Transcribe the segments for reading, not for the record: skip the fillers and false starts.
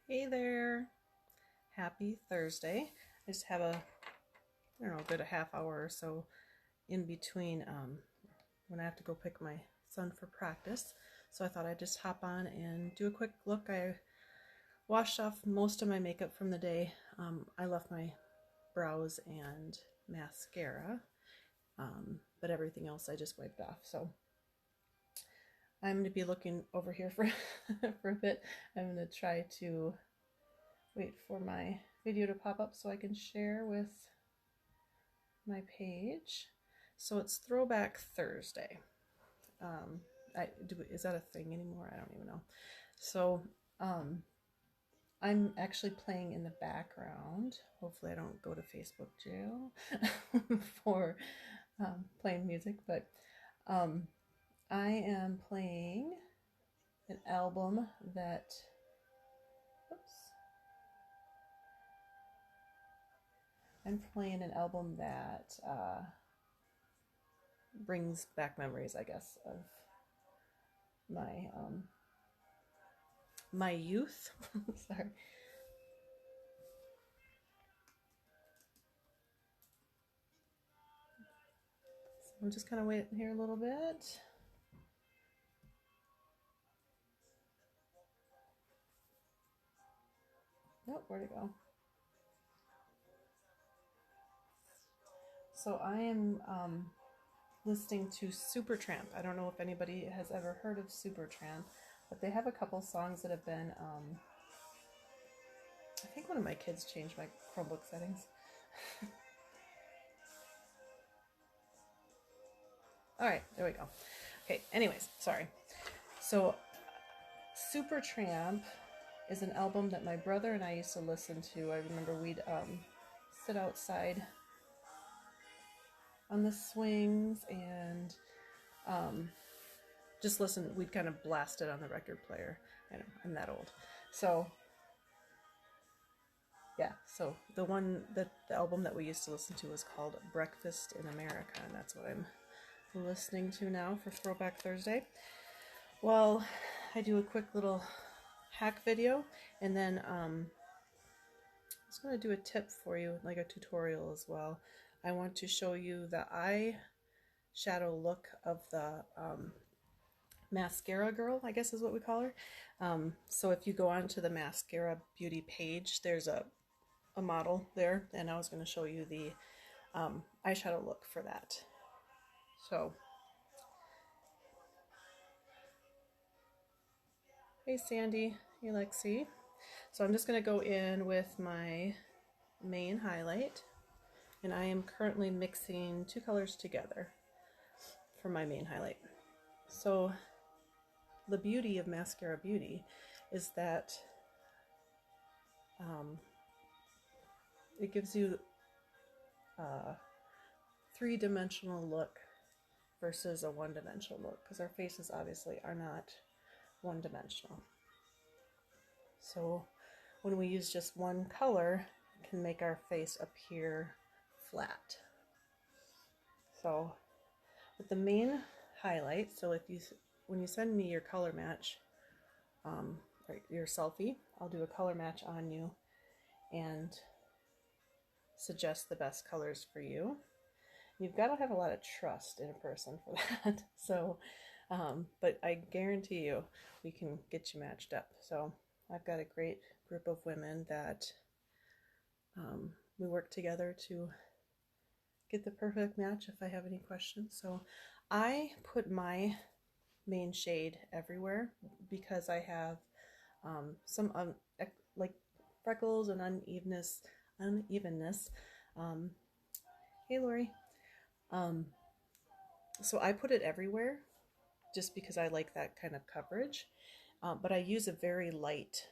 Hey there, happy Thursday. I just have I don't know, a good a half hour or so in between when I have to go pick my son for practice. So I thought I'd just hop on and do a quick look. I washed off most of my makeup from the day. I left my brows and mascara, but everything else I just wiped off. So I'm going to be looking over here for, for a bit. I'm going to try to wait for my video to pop up so I can share with my page. So it's Throwback Thursday. Is that a thing anymore? I don't even know. So I'm actually playing in the background. Hopefully I don't go to Facebook jail for playing music, but I am playing an album that, I'm playing an album that brings back memories, I guess, of my my youth. Sorry. So I'm just kind of waiting here a little bit. Nope, where'd it go? So I am listening to Supertramp. I don't know if anybody has ever heard of Supertramp, but they have a couple songs that have been, I think one of my kids changed my Chromebook settings. All right, there we go. Okay, anyways, sorry. So Supertramp is an album that my brother and I used to listen to. I remember we'd sit outside on the swings and just listen. We'd kind of blast it on the record player. I know, I'm that old. So yeah, so the album that we used to listen to was called Breakfast in America, and that's what I'm listening to now for Throwback Thursday. Well, I do a quick little hack video, and then I was going to do a tip for you, like a tutorial as well. I want to show you the eye shadow look of the Maskcara Girl, I guess is what we call her. So if you go onto the Maskcara Beauty page, there's a model there, and I was going to show you the eyeshadow look for that. So, hey Sandy, hey Lexi. So I'm just going to go in with my main highlight, and I am currently mixing two colors together for my main highlight. So the beauty of Maskcara Beauty is that it gives you a three-dimensional look versus a one-dimensional look, because our faces obviously are not one-dimensional. So when we use just one color, it can make our face appear flat. So with the main highlight, so when you send me your color match, or your selfie, I'll do a color match on you and suggest the best colors for you. You've got to have a lot of trust in a person for that. So, but I guarantee you we can get you matched up. So I've got a great group of women that we work together to get the perfect match if I have any questions. So I put my main shade everywhere because I have some like freckles and unevenness. Hey Lori. So I put it everywhere just because I like that kind of coverage, but I use a very light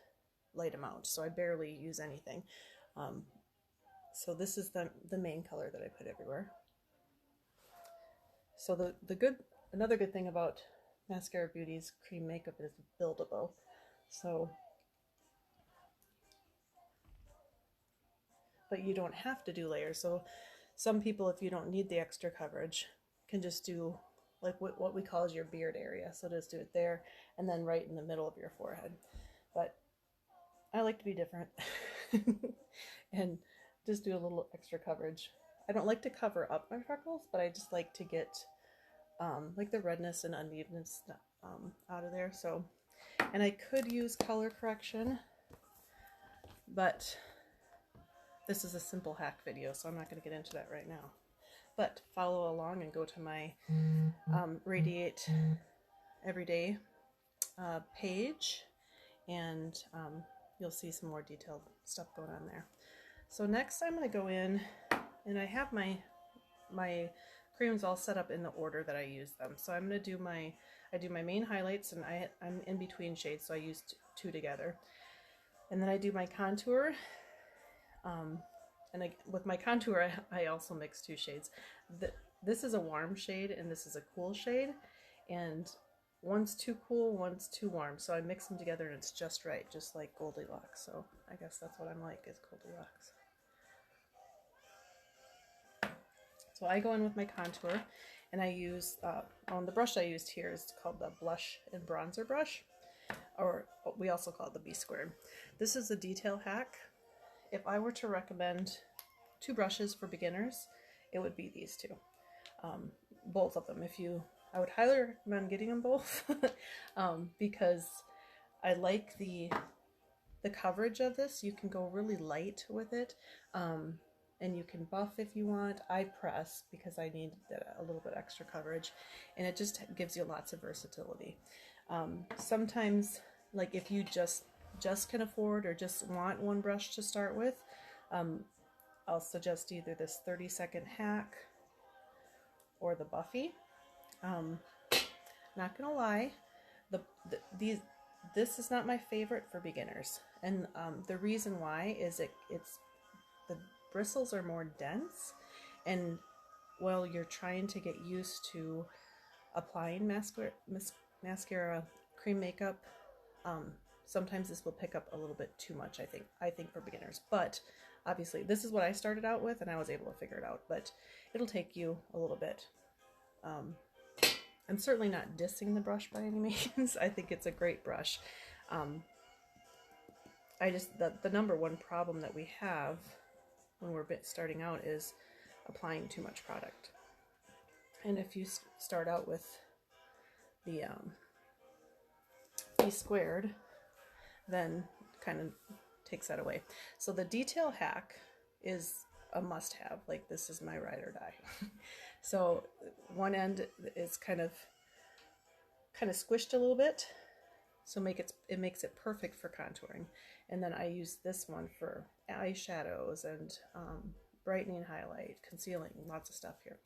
amount, so I barely use anything. So this is the main color that I put everywhere. So another good thing about Maskcara Beauty's cream makeup is buildable. So, but you don't have to do layers. So some people, if you don't need the extra coverage, can just do like what we call is your beard area. So just do it there and then right in the middle of your forehead. But I like to be different and just do a little extra coverage. I don't like to cover up my freckles, but I just like to get like the redness and unevenness out of there. So, and I could use color correction, but this is a simple hack video, so I'm not going to get into that right now. But follow along and go to my Radiate Everyday page, and you'll see some more detailed stuff going on there. So next I'm going to go in, and I have my creams all set up in the order that I use them. So I'm going to do my main highlights, and I'm in between shades, so I used two together. And then I do my contour, and with my contour I also mix two shades. This is a warm shade and this is a cool shade, and one's too cool, one's too warm, so I mix them together and it's just right, just like Goldilocks. So I guess that's what I'm like, is Goldilocks. So I go in with my contour, and I use, on the brush I used here is called the Blush and Bronzer brush, or we also call it the B-squared. This is a detail hack. If I were to recommend two brushes for beginners, it would be these two. Both of them. I would highly recommend getting them both because I like the coverage of this. You can go really light with it. And you can buff if you want. I press because I need a little bit extra coverage, and it just gives you lots of versatility. Sometimes, like if you just can afford or just want one brush to start with, I'll suggest either this 30-second hack or the Buffy. Not gonna lie, this is not my favorite for beginners, and the reason why is it's the bristles are more dense, and while you're trying to get used to applying mascara cream makeup, sometimes this will pick up a little bit too much, I think for beginners. But obviously this is what I started out with and I was able to figure it out, but it'll take you a little bit. I'm certainly not dissing the brush by any means. I think it's a great brush. The number one problem that we have when we're starting out is applying too much product. And if you start out with the B-squared, then kind of takes that away. So the detail hack is a must-have. Like, this is my ride or die. So one end is kind of squished a little bit, so it makes it perfect for contouring. And then I use this one for eyeshadows and brightening, highlight, concealing, lots of stuff here.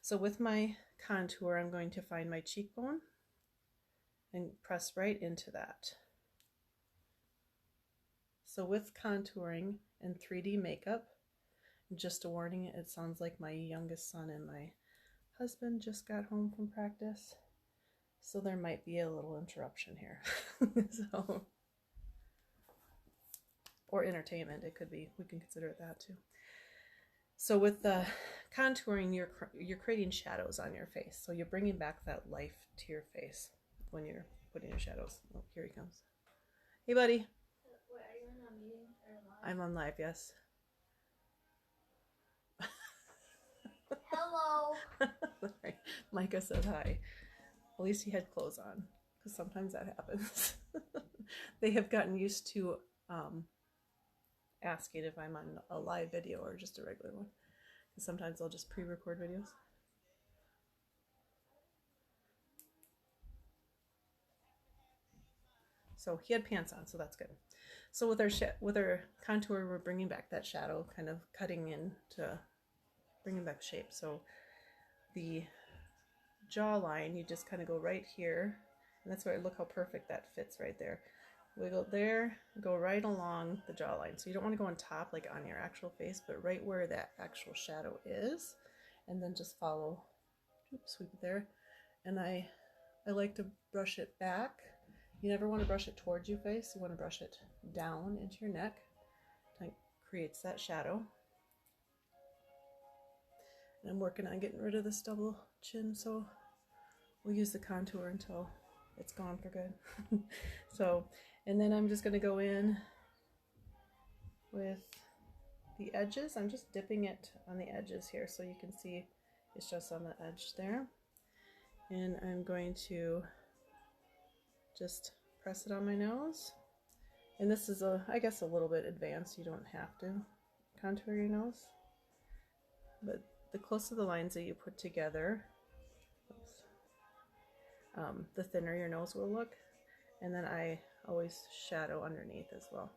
So with my contour, I'm going to find my cheekbone and press right into that. So with contouring and 3D makeup, just a warning, it sounds like my youngest son and my husband just got home from practice, so there might be a little interruption here. Or entertainment, it could be. We can consider it that too. So with the contouring, you're creating shadows on your face. So you're bringing back that life to your face when you're putting your shadows. Oh, here he comes. Hey, buddy. Wait, are you in a meeting or live? I'm on live, yes. Hello. Sorry. Micah said hi. At least he had clothes on, because sometimes that happens. They have gotten used to asking if I'm on a live video or just a regular one. Because sometimes I'll just pre-record videos. So he had pants on, so that's good. So with our contour, we're bringing back that shadow, kind of cutting in to bringing back shape. So the jawline, you just kind of go right here, and that's where, look how perfect that fits right there. Wiggle there, go right along the jawline. So you don't want to go on top, like on your actual face, but right where that actual shadow is, and then just follow, sweep it there. And I like to brush it back. You never want to brush it towards your face. You want to brush it down into your neck. That creates that shadow. And I'm working on getting rid of this double chin, so we'll use the contour until it's gone for good. So, and then I'm just going to go in with the edges. I'm just dipping it on the edges here so you can see it's just on the edge there. And I'm going to just press it on my nose. And this is, I guess, a little bit advanced. You don't have to contour your nose. But the closer the lines that you put together, the thinner your nose will look. And then I always shadow underneath as well.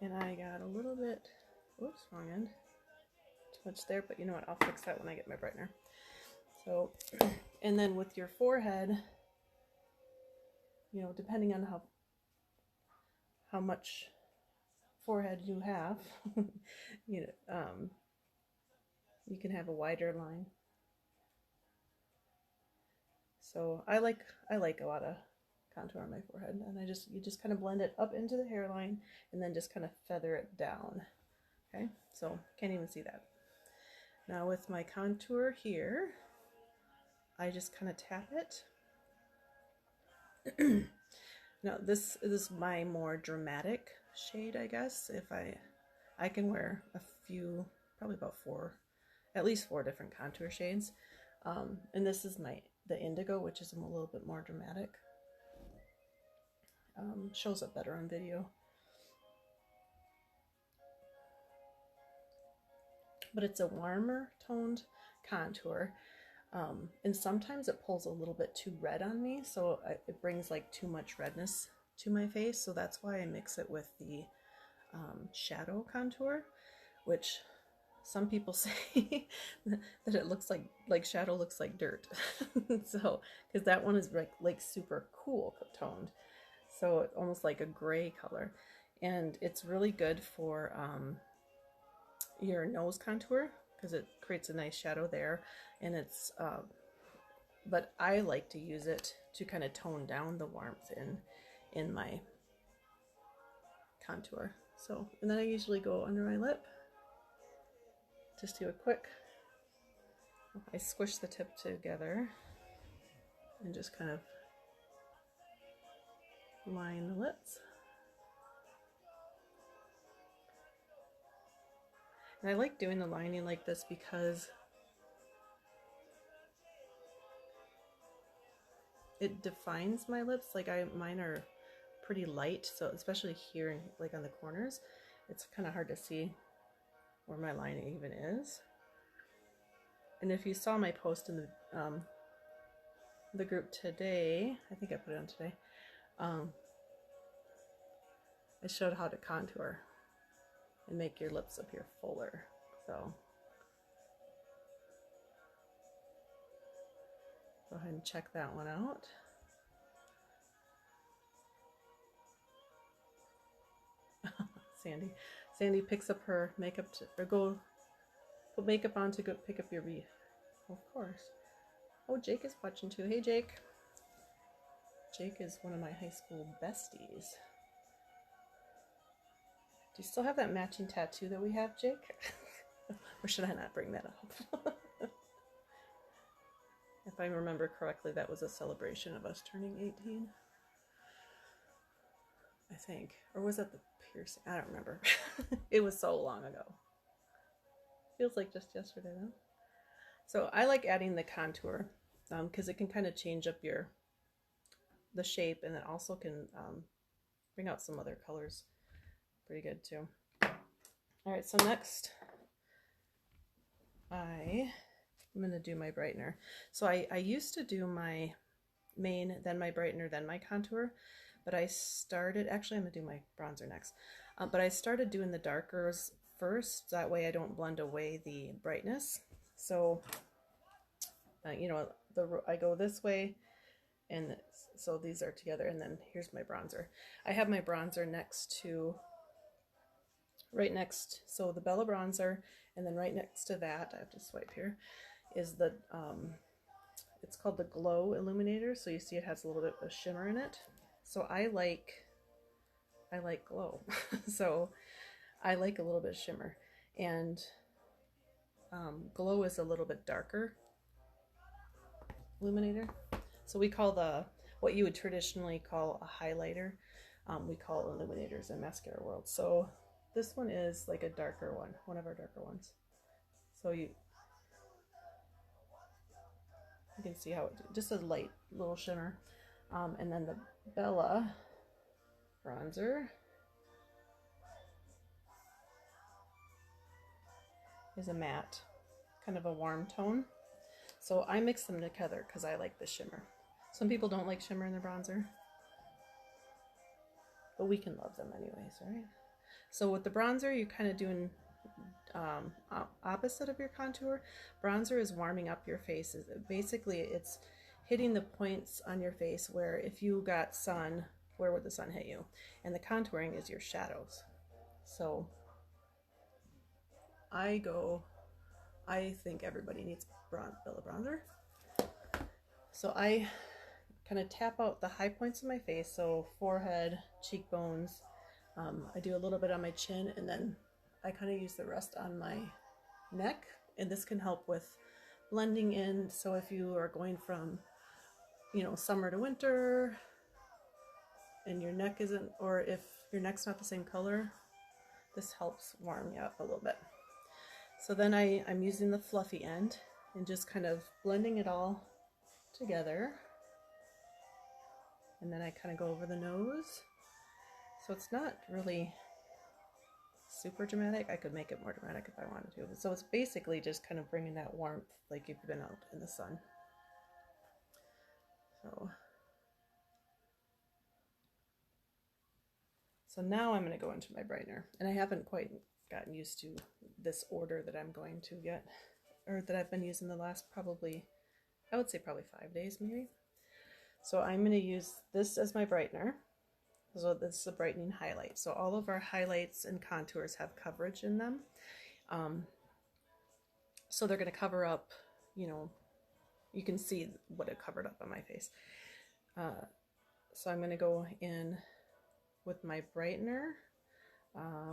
And I got a little bit, oops, wrong end, too much there, but you know what, I'll fix that when I get my brightener. So, and then with your forehead, you know, depending on how much forehead you have, you know, you can have a wider line. So I like a lot of contour on my forehead, and you just kind of blend it up into the hairline and then just kind of feather it down. Okay, so can't even see that. Now with my contour here, I just kind of tap it. Now this is my more dramatic shade, I guess. If I can wear a few, probably about at least four different contour shades. And this is the indigo, which is a little bit more dramatic. Shows up better on video. But it's a warmer toned contour. And sometimes it pulls a little bit too red on me, so it brings like too much redness to my face. So that's why I mix it with the shadow contour, which some people say that it looks like shadow looks like dirt. So, because that one is like super cool toned. So it's almost like a gray color, and it's really good for your nose contour because it creates a nice shadow there. And it's but I like to use it to kind of tone down the warmth in my contour. So, and then I usually go under my lip, just do a quick, I squish the tip together and just kind of line the lips. And I like doing the lining like this because it defines my lips. Like mine are pretty light, so especially here, like on the corners, it's kind of hard to see where my line even is. And if you saw my post in the group today, I think I put it on today, I showed how to contour and make your lips appear fuller. So go ahead and check that one out. Sandy picks up her makeup or go put makeup on to go pick up your wreath. Of course. Oh, Jake is watching too. Hey, Jake. Jake is one of my high school besties. Do you still have that matching tattoo that we have, Jake? Or should I not bring that up? If I remember correctly, that was a celebration of us turning 18. I think. Or was that the piercing? I don't remember. It was so long ago. Feels like just yesterday, though. So I like adding the contour because it can kind of change up the shape, and it also can bring out some other colors pretty good too. All right, so next I'm going to do my brightener. So I used to do my main, then my brightener, then my contour, but I started, actually I'm going to do my bronzer next, but I started doing the darkers first, that way I don't blend away the brightness. So you know, I go this way, and so these are together, and then here's my bronzer. I have my bronzer right next, so the Bella bronzer, and then right next to that, I have to swipe here, is the, it's called the Glow Illuminator. So you see it has a little bit of shimmer in it. So I like glow. So I like a little bit of shimmer. And Glow is a little bit darker illuminator. So we call what you would traditionally call a highlighter, we call illuminators in Mascara World. So this one is like a darker one of our darker ones. So you can see how just a light little shimmer. And then the Bella bronzer is a matte, kind of a warm tone. So I mix them together because I like the shimmer. Some people don't like shimmer in their bronzer, but we can love them anyways, right? So with the bronzer, you're kind of doing opposite of your contour. Bronzer is warming up your face. Basically, it's hitting the points on your face where if you got sun, where would the sun hit you? And the contouring is your shadows. So I think everybody needs Bella bronzer. So I kind of tap out the high points of my face, so forehead, cheekbones. I do a little bit on my chin, and then I kind of use the rest on my neck, and this can help with blending in. So if you are going from, summer to winter, and your neck isn't, or if your neck's not the same color, this helps warm you up a little bit. So then I'm using the fluffy end and just kind of blending it all together. And then I kind of go over the nose. So it's not really super dramatic. I could make it more dramatic if I wanted to. So it's basically just kind of bringing that warmth like you've been out in the sun. So now I'm going to go into my brightener. And I haven't quite gotten used to this order that I'm going to get, or that I've been using the last I would say probably 5 days maybe. So I'm going to use this as my brightener. So this is a brightening highlight. So all of our highlights and contours have coverage in them. So they're going to cover up, you can see what it covered up on my face. So I'm going to go in with my brightener,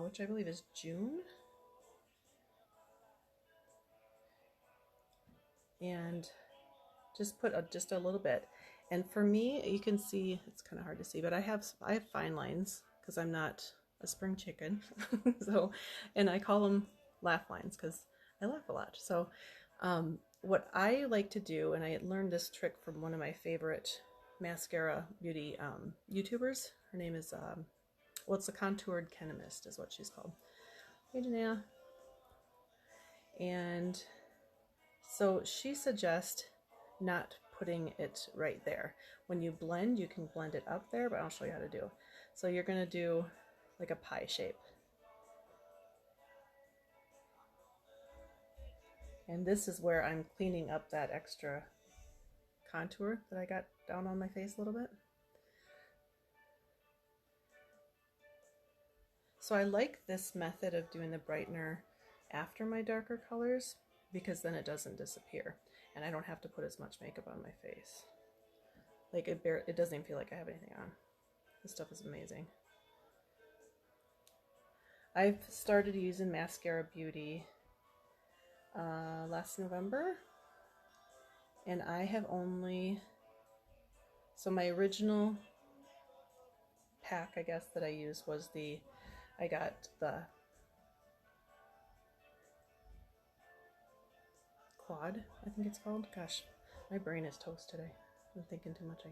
which I believe is June. And just put just a little bit. And for me, you can see, it's kind of hard to see, but I have fine lines because I'm not a spring chicken. So, and I call them laugh lines because I laugh a lot. So what I like to do, and I learned this trick from one of my favorite mascara beauty YouTubers. Her name is, it's a Contoured Chemist is what she's called. Hey, Janaea. And so she suggests not putting it right there. When you blend, you can blend it up there, but I'll show you how to do. So you're going to do like a pie shape. And this is where I'm cleaning up that extra contour that I got down on my face a little bit. So I like this method of doing the brightener after my darker colors because then it doesn't disappear and I don't have to put as much makeup on my face. Like it doesn't even feel like I have anything on. This stuff is amazing. I've started using Maskcara Beauty last November, and I have so my original pack, I guess, that I used was I got the Quad, I think it's called. Gosh, my brain is toast today. I'm thinking too much, I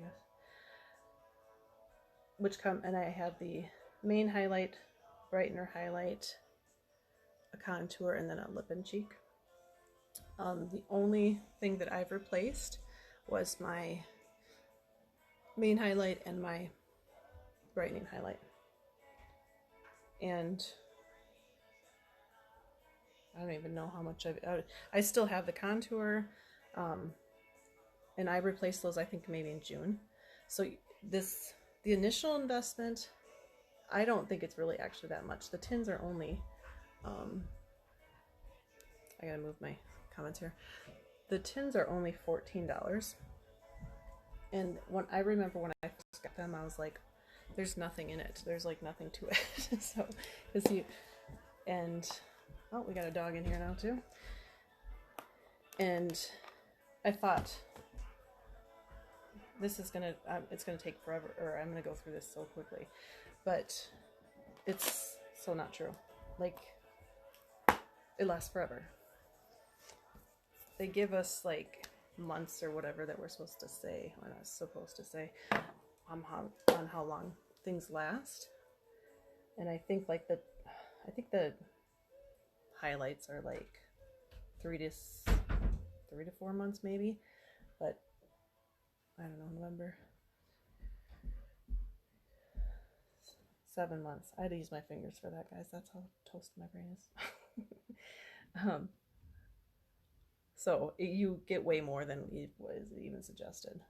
guess. And I have the main highlight, brightener highlight, a contour, and then a lip and cheek. The only thing that I've replaced was my main highlight and my brightening highlight. And I don't even know how much I still have the contour, and I replaced those I think maybe in June. So the initial investment, I don't think it's really actually that much. The tins are only, I gotta move my comments here. The tins are only $14. And I remember when I first got them, I was like, there's nothing in it. There's like nothing to it. So, oh, we got a dog in here now too. And I thought, this is gonna, it's gonna take forever, or I'm gonna go through this so quickly, but it's so not true. Like, it lasts forever. They give us like months or whatever that we're supposed to say, or not supposed to say, on how long things last. And I think like the highlights are like 3 to 4 months maybe, but I don't know, November, 7 months. I had to use my fingers for that, guys. That's how toasted my brain is. So you get way more than was even suggested.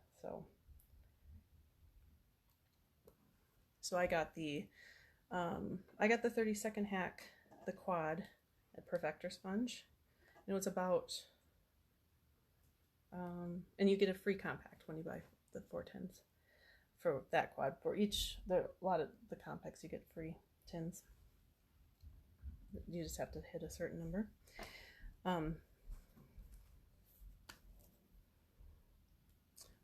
So I got the 30-second hack, the quad, a perfector sponge. And it was about, and you get a free compact when you buy the 4 tins for that quad. For each, a lot of the compacts you get free tins. You just have to hit a certain number.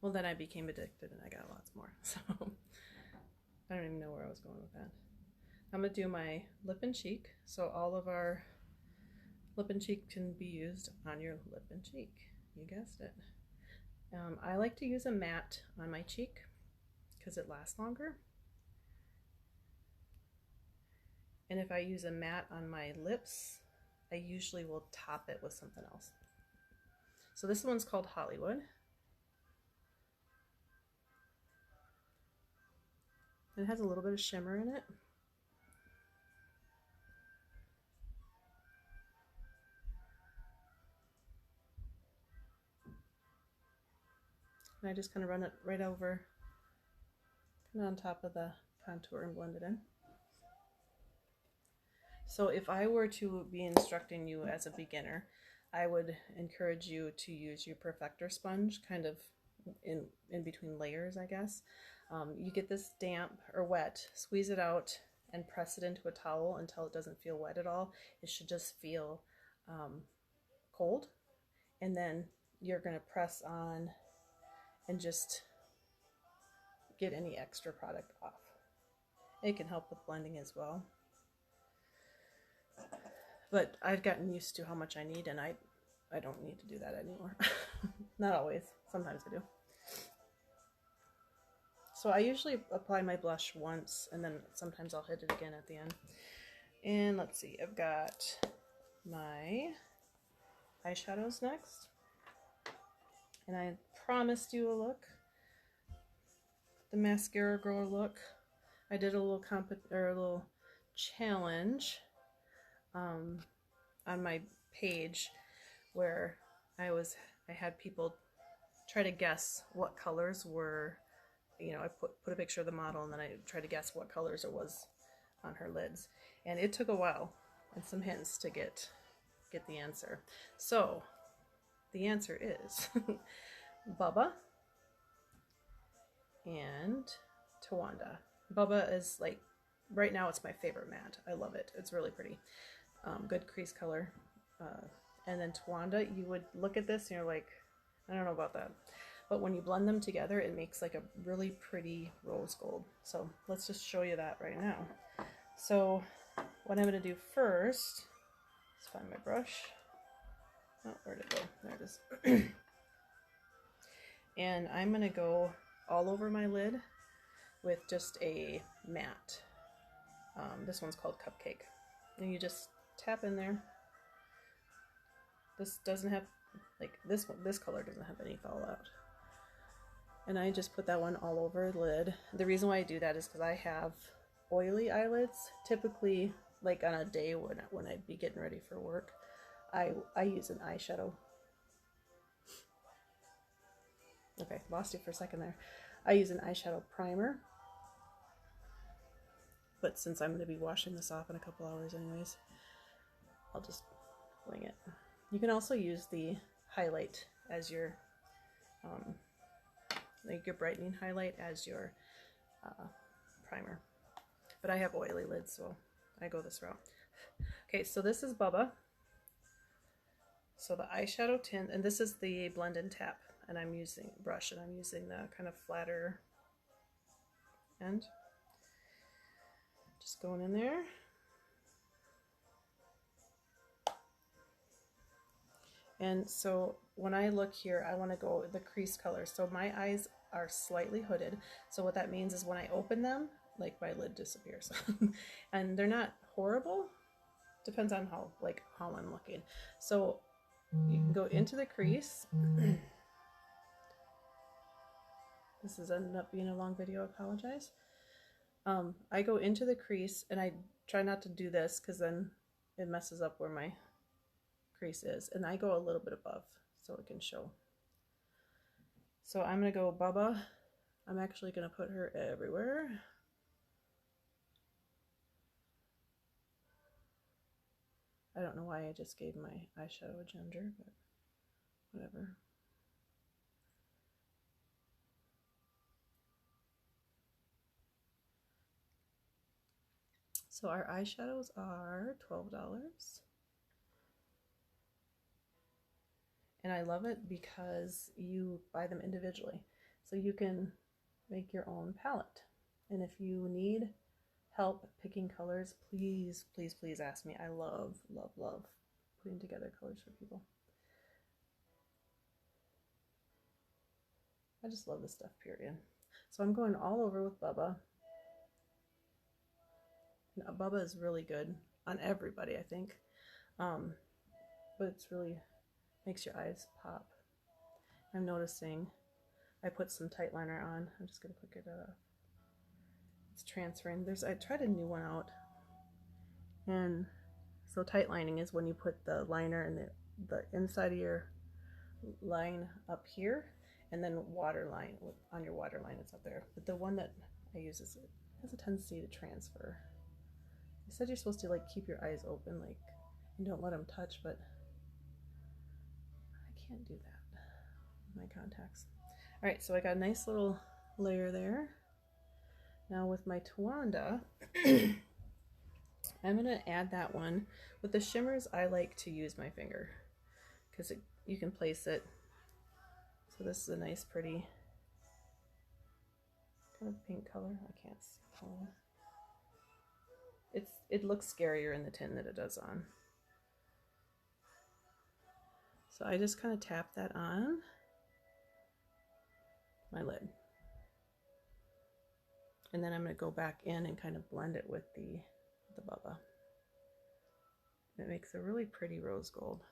Well, then I became addicted and I got lots more. So I don't even know where I was going with that. I'm going to do my lip and cheek. So all of our lip and cheek can be used on your lip and cheek. You guessed it. I like to use a matte on my cheek because it lasts longer. And if I use a matte on my lips, I usually will top it with something else. So this one's called Hollywood. It has a little bit of shimmer in it. And I just kind of run it right over, kind of on top of the contour and blend it in. So if I were to be instructing you as a beginner, I would encourage you to use your perfector sponge kind of in between layers, I guess. You get this damp or wet, squeeze it out and press it into a towel until it doesn't feel wet at all. It should just feel cold. And then you're going to press on and just get any extra product off. It can help with blending as well. But I've gotten used to how much I need, and I don't need to do that anymore. Not always. Sometimes I do. So I usually apply my blush once, and then sometimes I'll hit it again at the end. And let's see, I've got my eyeshadows next. And I promised you a look. The Maskcara Girl look. I did a little challenge on my page where I had people try to guess what colors were, you know, I put a picture of the model and then I tried to guess what colors it was on her lids. And it took a while and some hints to get the answer. So the answer is Bubba and Tawanda. Bubba is like, right now it's my favorite matte. I love it. It's really pretty. Good crease color. And then Tawanda, you would look at this and you're like, I don't know about that. But when you blend them together, it makes like a really pretty rose gold. So let's just show you that right now. So what I'm going to do first, let's find my brush. Oh, where'd it go? There it is. And I'm going to go all over my lid with just a matte. This one's called Cupcake. And you just tap in there. This doesn't have, like, this color doesn't have any fallout. And I just put that one all over the lid. The reason why I do that is because I have oily eyelids. Typically, like on a day when I'd be getting ready for work, I use an eyeshadow. Okay, lost you for a second there. I use an eyeshadow primer. But since I'm going to be washing this off in a couple hours anyways, I'll just wing it. You can also use the highlight as your, like your brightening highlight as your primer. But I have oily lids, so I go this route. Okay, so this is Bubba. So the eyeshadow tint, and this is the blend and tap. and I'm using brush, and I'm using the kind of flatter end. Just going in there. And so when I look here, I want to go the crease color. So my eyes are slightly hooded. So what that means is when I open them, like my lid disappears. And they're not horrible. Depends on how I'm looking. So you can go into the crease. This has ended up being a long video, I apologize. I go into the crease, and I try not to do this because then it messes up where my crease is, and I go a little bit above so it can show. So I'm gonna go Bubba. I'm actually gonna put her everywhere. I don't know why I just gave my eyeshadow a ginger, but whatever. So our eyeshadows are $12. And I love it because you buy them individually. So you can make your own palette. And if you need help picking colors, please, please, please ask me. I love, love, love putting together colors for people. I just love this stuff, period. So I'm going all over with Bubba. And Bubba is really good on everybody, I think. But it's really makes your eyes pop. I'm noticing I put some tight liner on. I'm just going to pick it up. It's transferring. I tried a new one out. And so tight lining is when you put the liner in the inside of your line up here, and then waterline on your waterline is up there. But the one that I use has a tendency to transfer. They said you're supposed to like keep your eyes open, like, and don't let them touch, but I can't do that with my contacts. All right, so I got a nice little layer there. Now with my Tawanda, I'm gonna add that one. With the shimmers, I like to use my finger because you can place it. So this is a nice, pretty kind of pink color. I can't see color. It looks scarier in the tin than it does on. So I just kind of tap that on my lid. And then I'm going to go back in and kind of blend it with the Bubba. It makes a really pretty rose gold.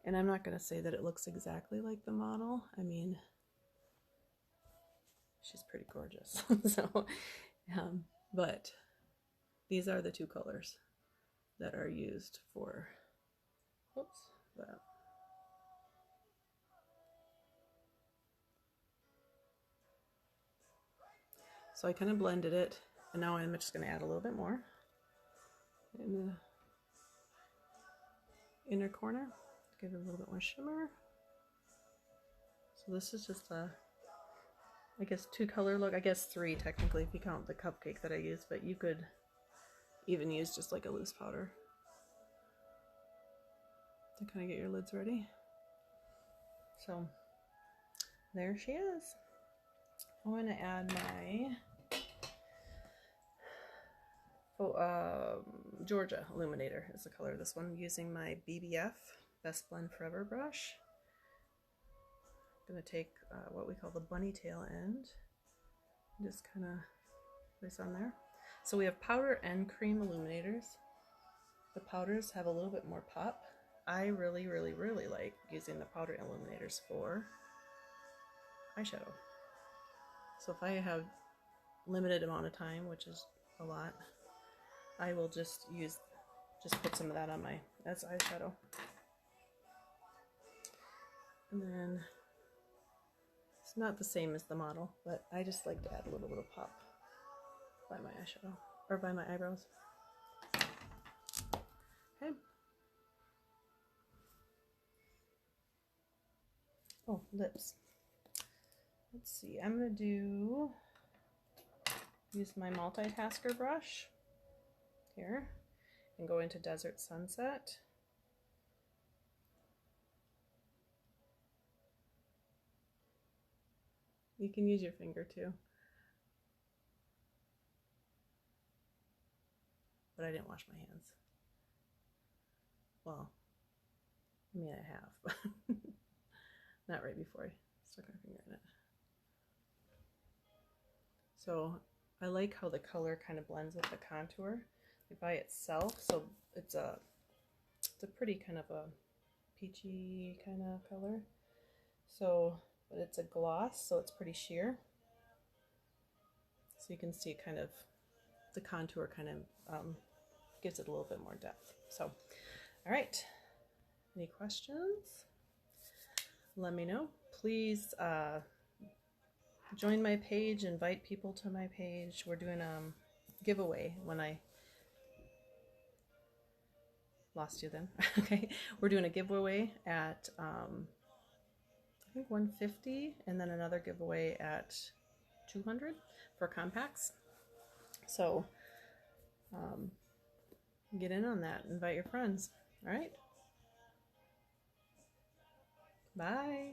And I'm not going to say that it looks exactly like the model. I mean, she's pretty gorgeous. So, but these are the two colors that are used for, oops, that. So I kind of blended it, and now I'm just going to add a little bit more in the inner corner, give it a little bit more shimmer. So this is just a, I guess, 2-color look. I guess 3 technically if you count the cupcake that I used, but you could even use just like a loose powder to kind of get your lids ready. So there she is. I'm going to add my Georgia Illuminator is the color of this one, using my BBF Best Blend Forever brush. I'm going to take what we call the bunny tail end and just kind of place on there. So we have powder and cream illuminators. The powders have a little bit more pop. I really, really, really like using the powder illuminators for eyeshadow. So if I have limited amount of time, which is a lot, I will just put some of that on as eyeshadow. And then it's not the same as the model, but I just like to add a little bit of pop by my eyeshadow, or by my eyebrows. Okay. Oh, lips. Let's see, I'm going to use my multitasker brush here and go into Desert Sunset. You can use your finger too. But I didn't wash my hands. Well, I mean I have. Not right before I stuck my finger in it. So I like how the color kind of blends with the contour by itself. So it's a pretty kind of a peachy kind of color. So, but it's a gloss, so it's pretty sheer. So you can see kind of the contour kind of gives it a little bit more depth. So, all right. Any questions? Let me know. Please join my page, invite people to my page. We're doing a giveaway when I lost you then. Okay. We're doing a giveaway at I think 150 and then another giveaway at 200 for compacts. So get in on that. Invite your friends. All right. Bye.